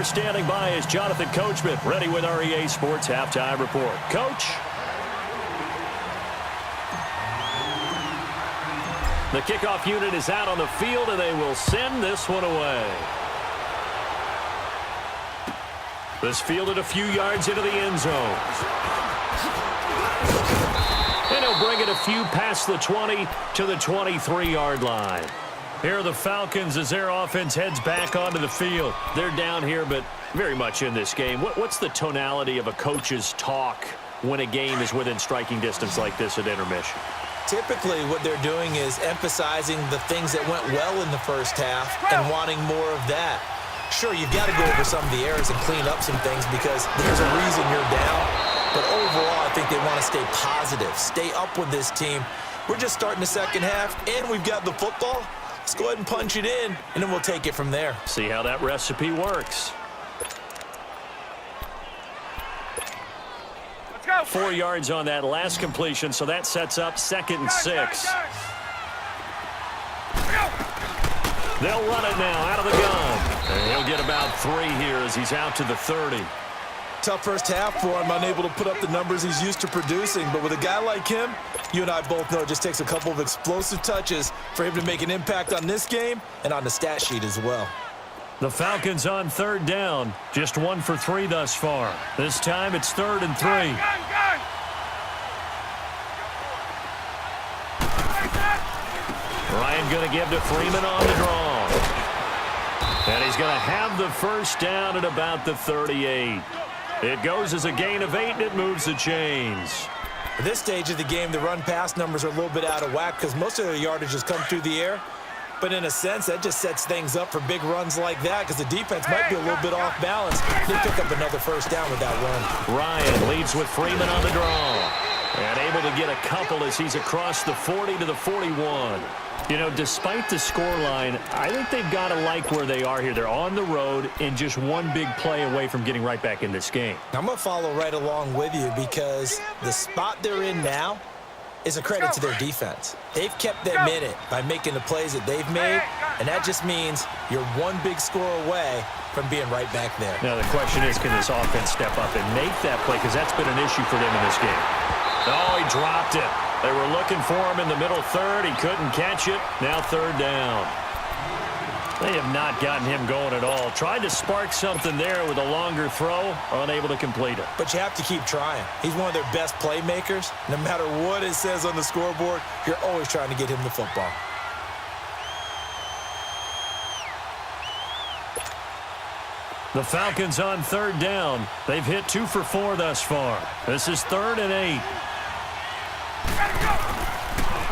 there standing by is Jonathan Coachman, ready with our EA Sports Halftime Report. Coach? The kickoff unit is out on the field, and they will send this one away. This fielded a few yards into the end zone. And he'll bring it a few past the 20 to the 23-yard line. Here are the Falcons as their offense heads back onto the field. They're down here, but very much in this game. What's the tonality of a coach's talk when a game is within striking distance like this at intermission? Typically, what they're doing is emphasizing the things that went well in the first half and wanting more of that. Sure, you've got to go over some of the errors and clean up some things because there's a reason you're down. But overall, I think they want to stay positive, stay up with this team. We're just starting the second half, and we've got the football. Let's go ahead and punch it in, and then we'll take it from there. See how that recipe works. 4 yards on that last completion, so that sets up 2nd and 6. They'll run it now out of the gun. And he'll get about 3 here as he's out to the 30. Tough first half for him, unable to put up the numbers he's used to producing. But with a guy like him, you and I both know it just takes a couple of explosive touches for him to make an impact on this game and on the stat sheet as well. The Falcons on 3rd down. Just 1 for 3 thus far. This time it's 3rd and 3. Ryan going to give to Freeman on the draw. And he's going to have the first down at about the 38. It goes as a gain of 8, and it moves the chains. At this stage of the game, the run-pass numbers are a little bit out of whack because most of their yardage has come through the air. But in a sense, that just sets things up for big runs like that because the defense might be a little bit off balance. They pick up another first down with that run. Ryan leads with Freeman on the draw. And able to get a couple as he's across the 40 to the 41. You know, despite the scoreline, I think they've got to like where they are here. They're on the road and just one big play away from getting right back in this game. I'm going to follow right along with you because the spot they're in now is a credit to their defense. They've kept them in it by making the plays that they've made, and that just means you're one big score away from being right back there. Now the question is, can this offense step up and make that play? Because that's been an issue for them in this game. Oh, he dropped it. They were looking for him in the middle third. He couldn't catch it. Now 3rd down. They have not gotten him going at all. Tried to spark something there with a longer throw, unable to complete it. But you have to keep trying. He's one of their best playmakers. No matter what it says on the scoreboard, you're always trying to get him the football. The Falcons on 3rd down. They've hit 2 for 4 thus far. This is 3rd and 8.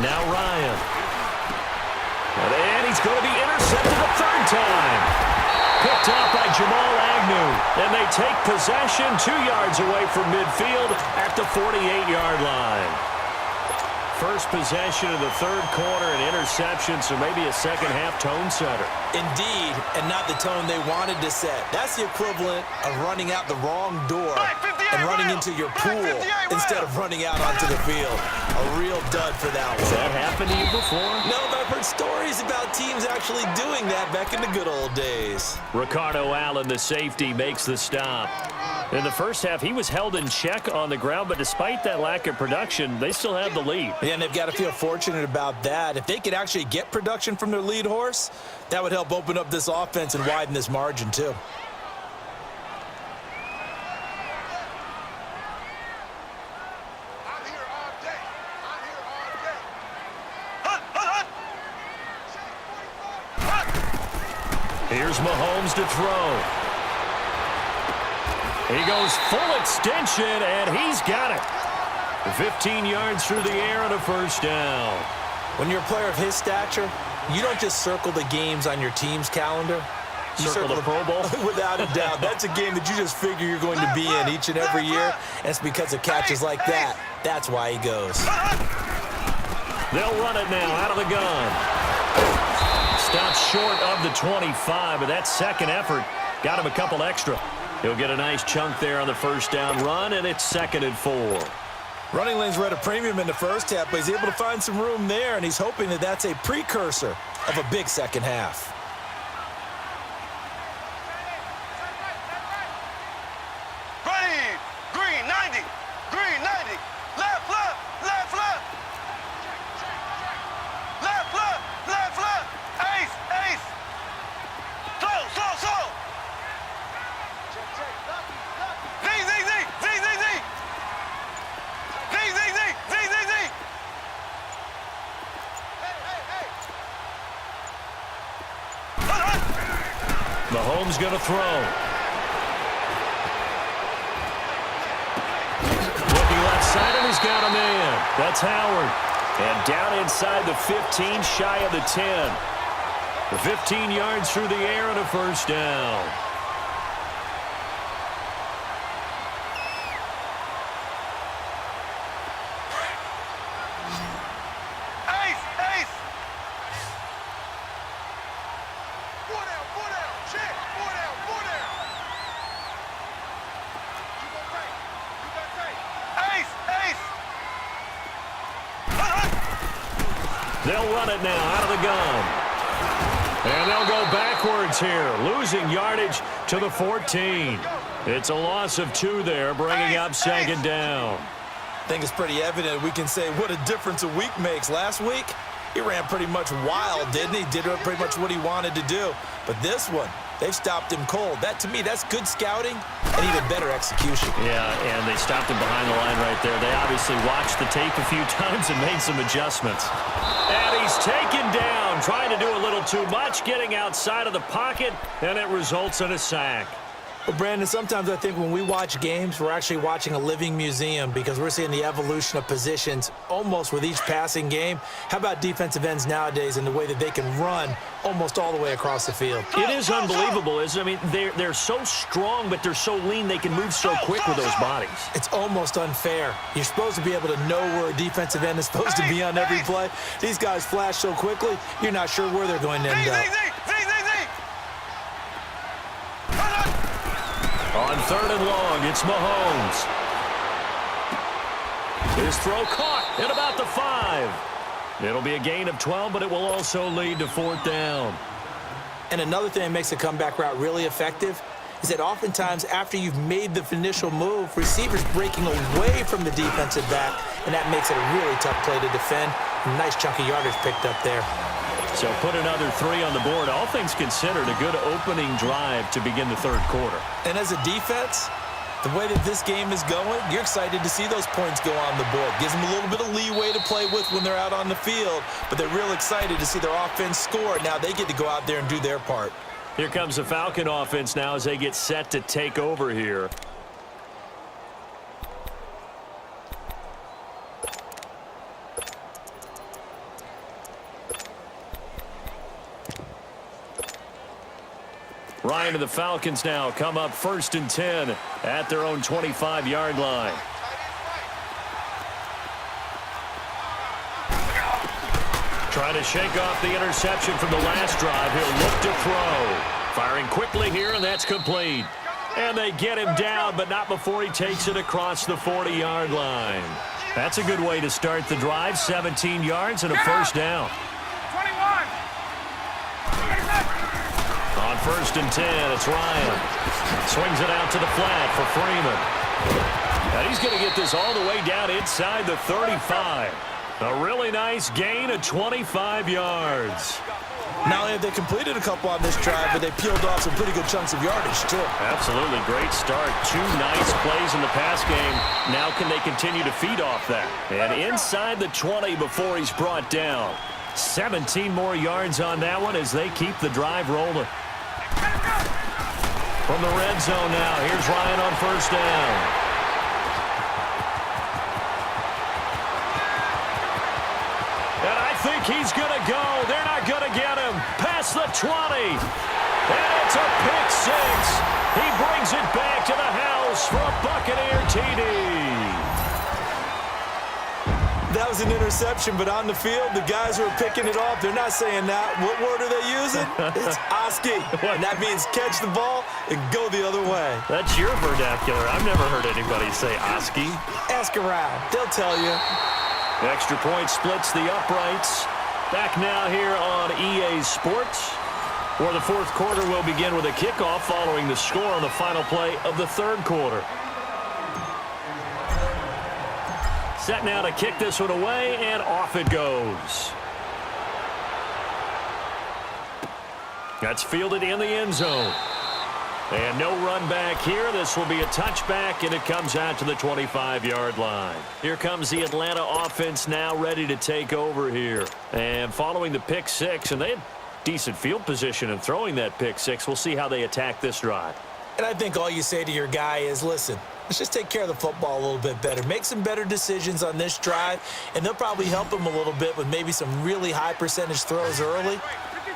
Now Ryan. And he's going to be intercepted a 3rd time. Picked up by Jamal Agnew. And they take possession 2 yards away from midfield at the 48-yard line. First possession of the 3rd quarter, an interception, so maybe a second-half tone setter. Indeed, and not the tone they wanted to set. That's the equivalent of running out the wrong door and running into your pool instead of running out onto the field. A real dud for that one. Has that happened to you before? No, but I've heard stories about teams actually doing that back in the good old days. Ricardo Allen, the safety, makes the stop. In the first half, he was held in check on the ground, but despite that lack of production, they still have the lead. Yeah, and they've got to feel fortunate about that. If they could actually get production from their lead horse, that would help open up this offense and widen this margin too. Here's Mahomes to throw. He goes full extension, and he's got it. 15 yards through the air and a first down. When you're a player of his stature, you don't just circle the games on your team's calendar. You circle the Pro Bowl? Without a doubt. That's a game that you just figure you're going to be in each and every year. And it's because of catches like that. That's why he goes. They'll run it now out of the gun. Stops short of the 25, but that second effort got him a couple extra. He'll get a nice chunk there on the first down run, and it's 2nd and 4. Running lanes were at a premium in the first half, but he's able to find some room there, and he's hoping that that's a precursor of a big second half. Mahomes going to throw. Looking left side, and he's got a man. That's Howard. And down inside the 15, shy of the 10. The 15 yards through the air and a first down. They'll run it now out of the gun. And they'll go backwards here, losing yardage to the 14. It's a loss of 2 there, bringing up second down. I think it's pretty evident we can say what a difference a week makes. Last week, he ran pretty much wild, didn't he? Did pretty much what he wanted to do. But this one, they've stopped him cold. That, to me, that's good scouting and even better execution. Yeah, and they stopped him behind the line right there. They obviously watched the tape a few times and made some adjustments. And he's taken down, trying to do a little too much, getting outside of the pocket, and it results in a sack. Well, Brandon, sometimes I think when we watch games, we're actually watching a living museum because we're seeing the evolution of positions almost with each passing game. How about defensive ends nowadays and the way that they can run almost all the way across the field? It is unbelievable, isn't it? I mean, they're so strong, but they're so lean, they can move so quick with those bodies. It's almost unfair. You're supposed to be able to know where a defensive end is supposed to be on every play. These guys flash so quickly, you're not sure where they're going to end up. On 3rd and long, it's Mahomes. His throw caught at about the 5. It'll be a gain of 12, but it will also lead to 4th down. And another thing that makes the comeback route really effective is that oftentimes after you've made the initial move, receivers breaking away from the defensive back, and that makes it a really tough play to defend. A nice chunk of yardage picked up there. So put another 3 on the board. All things considered, a good opening drive to begin the 3rd quarter. And as a defense, the way that this game is going, you're excited to see those points go on the board. Gives them a little bit of leeway to play with when they're out on the field, but they're real excited to see their offense score. Now they get to go out there and do their part. Here comes the Falcon offense now as they get set to take over here. Ryan and the Falcons now come up 1st and 10 at their own 25-yard line. Trying to shake off the interception from the last drive. He'll look to throw. Firing quickly here, and that's complete. And they get him down, but not before he takes it across the 40-yard line. That's a good way to start the drive. 17 yards and a first down. On 1st and 10, it's Ryan. Swings it out to the flat for Freeman. And he's going to get this all the way down inside the 35. A really nice gain of 25 yards. Not only have they completed a couple on this drive, but they peeled off some pretty good chunks of yardage, too. Absolutely. Great start. 2 nice plays in the pass game. Now can they continue to feed off that? And inside the 20 before he's brought down. 17 more yards on that one as they keep the drive rolling. From the red zone now, here's Ryan on 1st down. And I think he's going to go. They're not going to get him. Past the 20. And it's a pick 6. He brings it back to the house for a Buccaneer TD. That was an interception, but on the field, the guys who are picking it off, they're not saying that. What word are they using? It's Oski. And that means catch the ball and go the other way. That's your vernacular. I've never heard anybody say Oski. Ask around. They'll tell you. Extra point splits the uprights. Back now here on EA Sports, where the 4th quarter will begin with a kickoff following the score on the final play of the 3rd quarter. Set now to kick this one away, and off it goes. That's fielded in the end zone. And no run back here. This will be a touchback, and it comes out to the 25-yard line. Here comes the Atlanta offense now ready to take over here. And following the pick 6, and they had decent field position and throwing that pick six. We'll see how they attack this drive. And I think all you say to your guy is, listen, let's just take care of the football a little bit better. Make some better decisions on this drive, and they'll probably help him a little bit with maybe some really high percentage throws early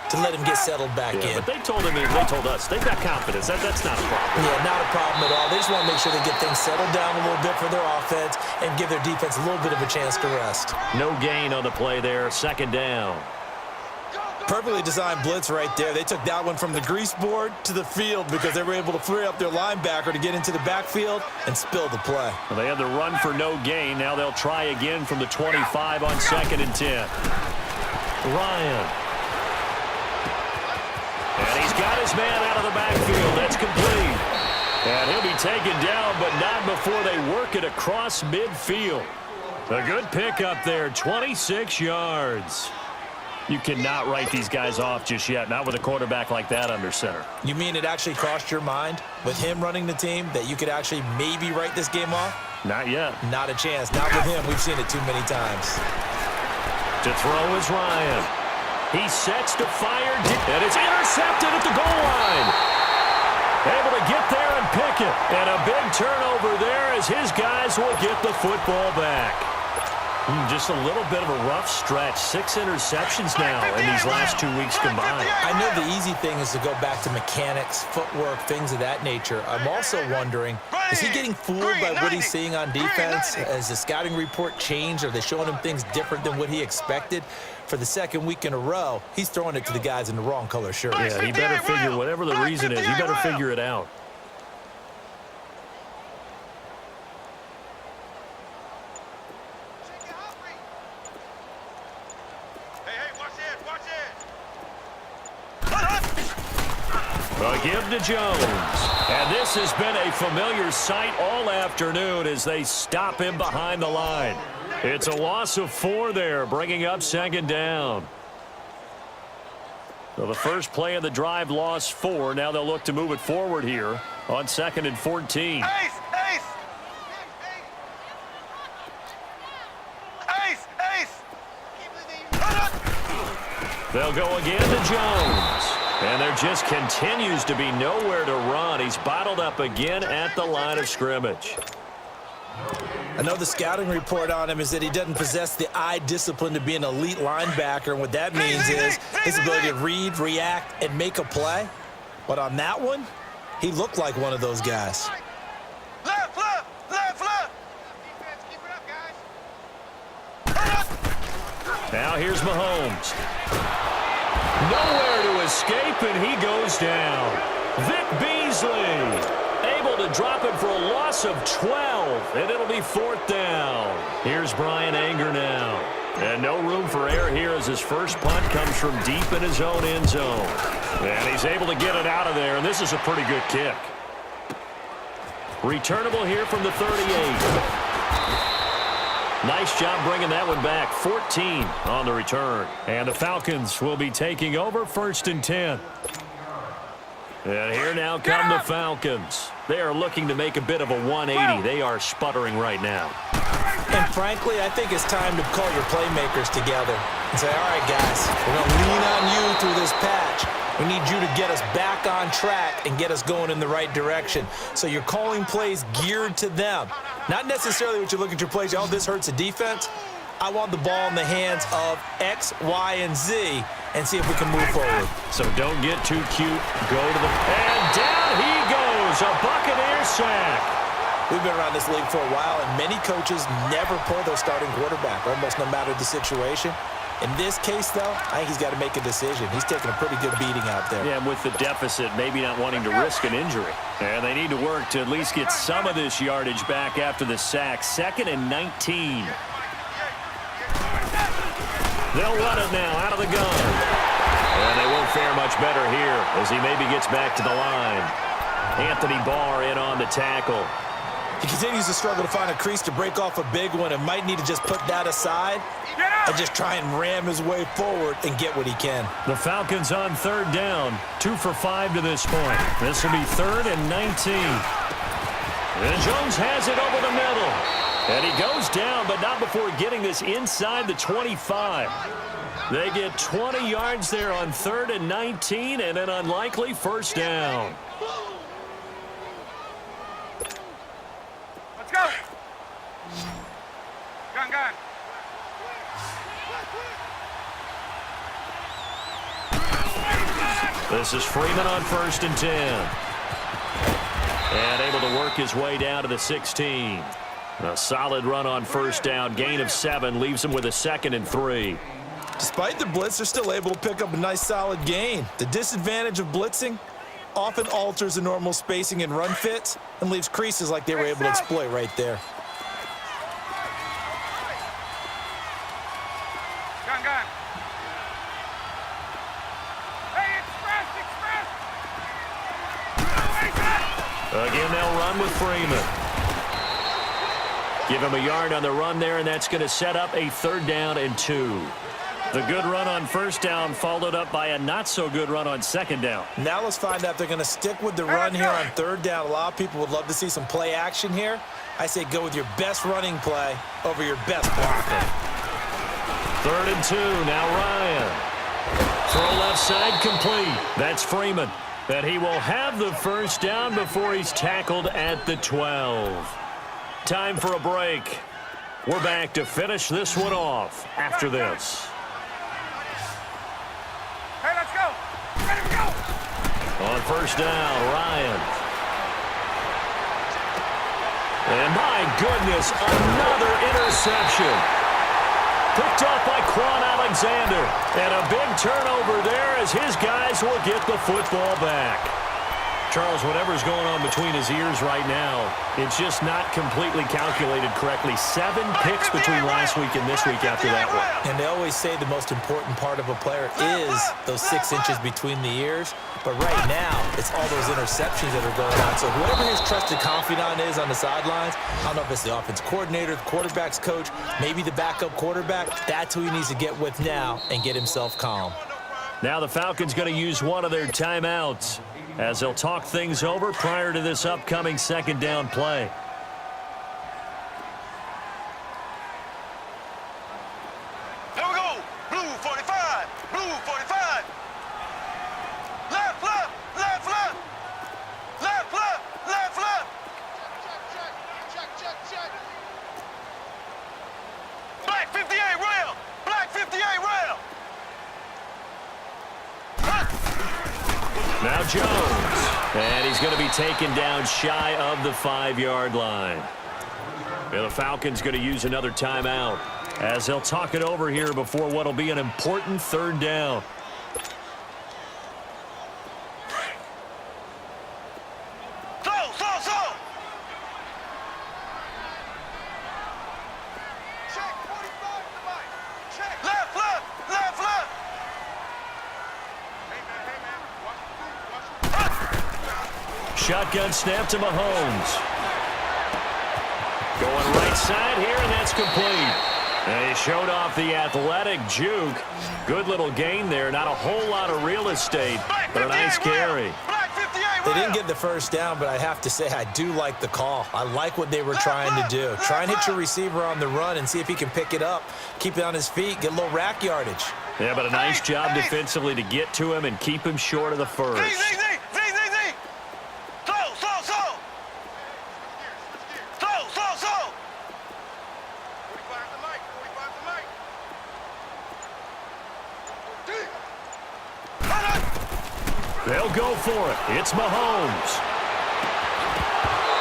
to let him get settled back in. But they told us, they've got confidence. That's not a problem. Yeah, not a problem at all. They just want to make sure they get things settled down a little bit for their offense and give their defense a little bit of a chance to rest. No gain on the play there, second down. Perfectly designed blitz right there. They took that one from the grease board to the field because they were able to free up their linebacker to get into the backfield and spill the play. Well, they had the run for no gain. Now they'll try again from the 25 on 2nd and 10. Ryan. And he's got his man out of the backfield. That's complete. And he'll be taken down, but not before they work it across midfield. A good pickup there, 26 yards. You cannot write these guys off just yet, not with a quarterback like that under center. You mean it actually crossed your mind with him running the team that you could actually maybe write this game off? Not yet. Not a chance. Not with him. We've seen it too many times. To throw is Ryan. He sets to fire, and it's intercepted at the goal line. Able to get there and pick it. And a big turnover there as his guys will get the football back. Just a little bit of a rough stretch. 6 interceptions now in these last 2 weeks combined. I know the easy thing is to go back to mechanics, footwork, things of that nature. I'm also wondering, is he getting fooled by what he's seeing on defense? Has the scouting report changed? Are they showing him things different than what he expected? For the second week in a row, he's throwing it to the guys in the wrong color shirt. Yeah, he better figure, whatever the reason is, he better figure it out. Give to Jones. And this has been a familiar sight all afternoon as they stop him behind the line. It's a loss of 4 there, bringing up 2nd down. So the first play of the drive lost 4. Now they'll look to move it forward here on 2nd and 14. They'll go again to Jones. And there just continues to be nowhere to run. He's bottled up again at the line of scrimmage. I know the scouting report on him is that he doesn't possess the eye discipline to be an elite linebacker. And what that means is his ability to read, react, and make a play. But on that one, he looked like one of those guys. Left. Now here's Mahomes. Nowhere to escape, and he goes down. Vic Beasley able to drop him for a loss of 12, and it'll be 4th down. Here's Brian Anger now. And no room for error here as his first punt comes from deep in his own end zone. And he's able to get it out of there, and this is a pretty good kick. Returnable here from the 38. Nice job bringing that one back. 14 on the return. And the Falcons will be taking over 1st and 10. And here now come the Falcons. They are looking to make a bit of a 180. They are sputtering right now. And frankly, I think it's time to call your playmakers together and say, all right, guys, we're going to lean on you through this patch. We need you to get us back on track and get us going in the right direction. So you're calling plays geared to them. Not necessarily what you look at your plays, oh, this hurts the defense. I want the ball in the hands of X, Y, and Z and see if we can move forward. So don't get too cute. Go to the... And down he goes. A Buccaneer sack. We've been around this league for a while, and many coaches never pull their starting quarterback, almost no matter the situation. In this case, though, I think he's got to make a decision. He's taking a pretty good beating out there. Yeah, with the deficit, maybe not wanting to risk an injury. And they need to work to at least get some of this yardage back after the sack. 2nd and 19. They'll run it now out of the gun. And they won't fare much better here as he maybe gets back to the line. Anthony Barr in on the tackle. He continues to struggle to find a crease to break off a big one and might need to just put that aside and just try and ram his way forward and get what he can. The Falcons on 3rd down. 2 for 5 to this point. This will be 3rd and 19. And Jones has it over the middle. And he goes down, but not before getting this inside the 25. They get 20 yards there on 3rd and 19 and an unlikely first down. Let's go. Gun. This is Freeman on 1st and 10. And able to work his way down to the 16. A solid run on 1st down. Gain of 7 leaves him with a 2nd and 3. Despite the blitz, they're still able to pick up a nice solid gain. The disadvantage of blitzing often alters the normal spacing and run fits and leaves creases like they were able to exploit right there. Gun. Hey, express. Again, they'll run with Freeman. Give him a yard on the run there, and that's going to set up a 3rd down and 2. The good run on 1st down followed up by a not-so-good run on 2nd down. Now let's find out if they're going to stick with the run here on 3rd down. A lot of people would love to see some play action here. I say go with your best running play over your best blocker. 3rd and 2, now Ryan. Throw left side complete. That's Freeman. And he will have the first down before he's tackled at the 12. Time for a break. We're back to finish this one off after this. Hey, let's go. Ready to go. On 1st down, Ryan. And my goodness, another interception. Picked off by Quan Alexander. And a big turnover there as his guys will get the football back. Charles, whatever's going on between his ears right now, it's just not completely calculated correctly. 7 picks between last week and this week after that one. And they always say the most important part of a player is those 6 inches between the ears. But right now, it's all those interceptions that are going on. So whoever his trusted confidant is on the sidelines, I don't know if it's the offense coordinator, the quarterback's coach, maybe the backup quarterback, that's who he needs to get with now and get himself calm. Now the Falcons going to use one of their timeouts as they'll talk things over prior to this upcoming 2nd down play. Here we go. Blue 45. Blue 45. Left. Black 58 rail. Black 58 rail. Now Jones, and he's going to be taken down shy of the 5-yard line. And the Falcons going to use another timeout as they'll talk it over here before what will be an important 3rd down. Slow. Check 45 to the right. Check. Left. Hey, man. Watch. Shotgun snap to Mahomes. Going right side here, and that's complete. And he showed off the athletic juke. Good little gain there. Not a whole lot of real estate, but a nice carry. They didn't get the first down, but I have to say I do like the call. I like what they were trying to do. Try and hit your receiver on the run and see if he can pick it up, keep it on his feet, get a little rack yardage. Yeah, but a nice job defensively to get to him and keep him short of the first. They'll go for it. It's Mahomes.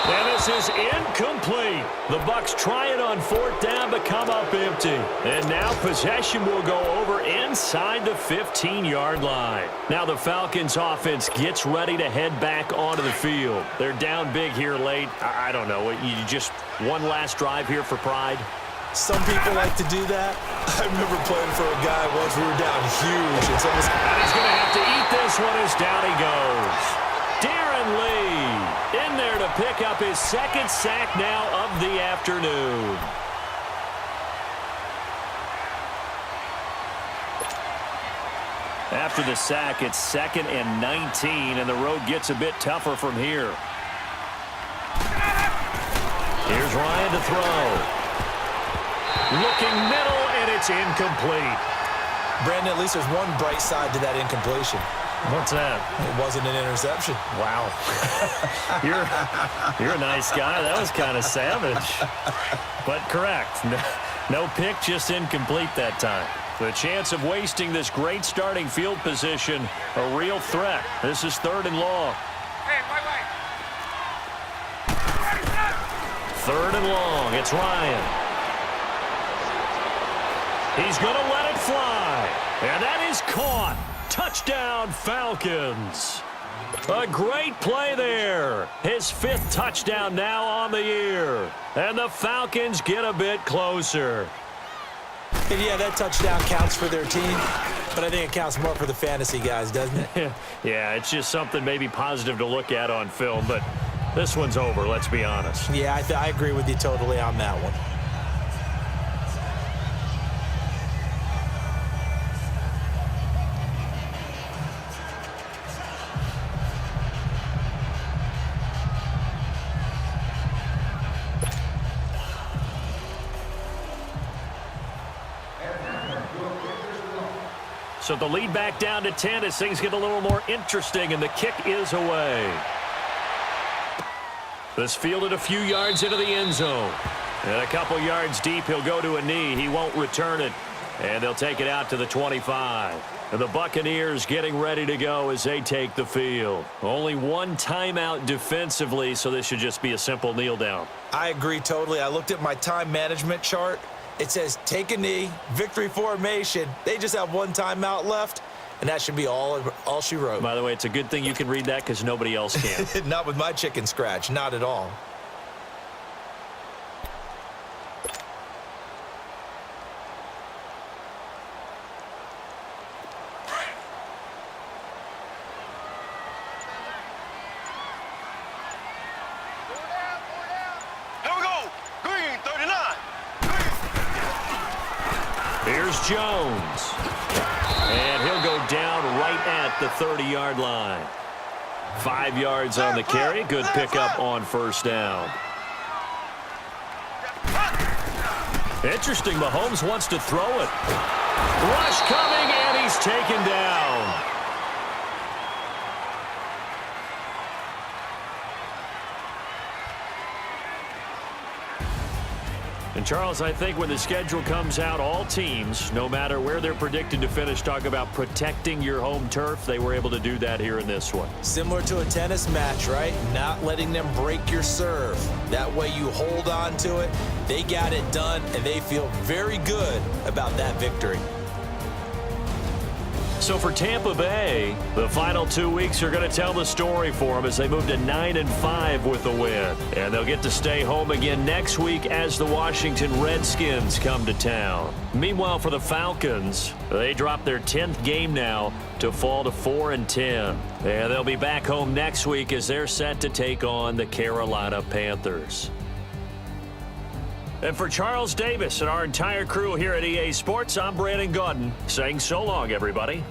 And this is incomplete. The Bucs try it on 4th down, but come up empty. And now possession will go over inside the 15-yard line. Now the Falcons offense gets ready to head back onto the field. They're down big here late. I don't know. You just one last drive here for pride? Some people like to do that. I remember playing for a guy once. We were down huge. And he's going to have to eat this one as down he goes. Darren Lee in there to pick up his 2nd sack now of the afternoon. After the sack, it's 2nd and 19, and the road gets a bit tougher from here. Here's Ryan to throw. Looking middle, and it's incomplete. Brandon, at least there's one bright side to that incompletion. What's that? It wasn't an interception. Wow. You're a nice guy. That was kind of savage. But correct. No pick, just incomplete that time. The chance of wasting this great starting field position, a real threat. This is 3rd and long. Hey, wait. 3rd and long. It's Ryan. He's going to let it fly. And that is caught. Touchdown, Falcons. A great play there. His 5th touchdown now on the year. And the Falcons get a bit closer. And yeah, that touchdown counts for their team, but I think it counts more for the fantasy guys, doesn't it? Yeah, it's just something maybe positive to look at on film, but this one's over, let's be honest. Yeah, I agree with you totally on that one. So the lead back down to 10 as things get a little more interesting, and the kick is away. This fielded a few yards into the end zone. And a couple yards deep, he'll go to a knee. He won't return it. And they'll take it out to the 25. And the Buccaneers getting ready to go as they take the field. Only one timeout defensively, so this should just be a simple kneel down. I agree totally. I looked at my time management chart. It says take a knee, victory formation. They just have one timeout left, and that should be all she wrote. By the way, it's a good thing you can read that because nobody else can. Not with my chicken scratch, not at all. Here we go. Green, 39. Here's Jones. And he'll go down right at the 30-yard line. 5 yards on the carry. Good pickup on 1st down. Interesting. Mahomes wants to throw it. Rush coming, and he's taken down. And, Charles, I think when the schedule comes out, all teams, no matter where they're predicted to finish, talk about protecting your home turf. They were able to do that here in this one. Similar to a tennis match, right? Not letting them break your serve. That way you hold on to it. They got it done, and they feel very good about that victory. So for Tampa Bay, the final 2 weeks are going to tell the story for them as they move to 9-5 with the win. And they'll get to stay home again next week as the Washington Redskins come to town. Meanwhile, for the Falcons, they drop their 10th game now to fall to 4-10. And they'll be back home next week as they're set to take on the Carolina Panthers. And for Charles Davis and our entire crew here at EA Sports, I'm Brandon Gaudin saying so long, everybody.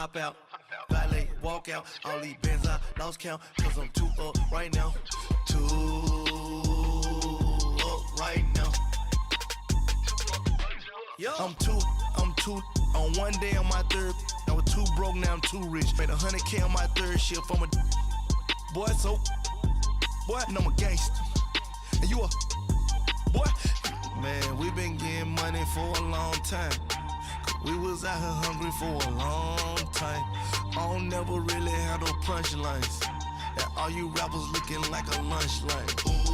hop out. Valet, walk out. All these bands I lost count. Cause I'm too up right now. Too up right now. I'm too on one day on my third. I was too broke, now I'm too rich. Made 100K on my third shift. I'm a boy, so boy, and I'm a gangster. And you a boy. Man, we been getting money for a long time. We was out here hungry for a long time. I don't never really have no punchlines. And all you rappers looking like a lunch line. Ooh.